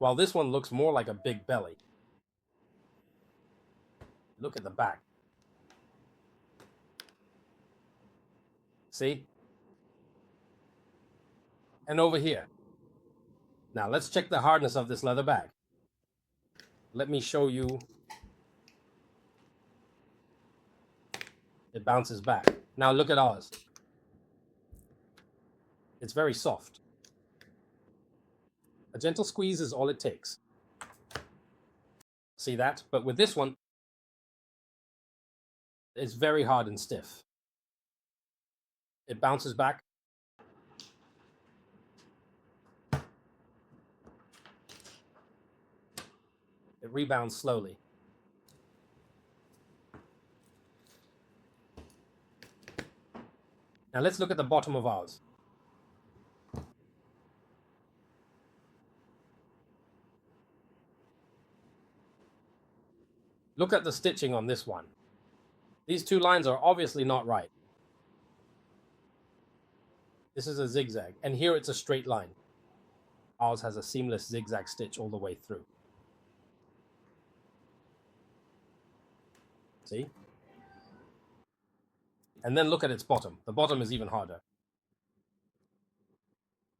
while this one looks more like a big belly. Look at the back. See? And over here. Now let's check the hardness of this leather bag. Let me show you. It bounces back. Now look at ours. It's very soft. A gentle squeeze is all it takes. See that? But with this one, it's very hard and stiff. It bounces back. It rebounds slowly. Now let's look at the bottom of ours. Look at the stitching on this one. These two lines are obviously not right. This is a zigzag, and here it's a straight line. Ours has a seamless zigzag stitch all the way through. See? And then look at its bottom. The bottom is even harder.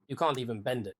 You can't even bend it.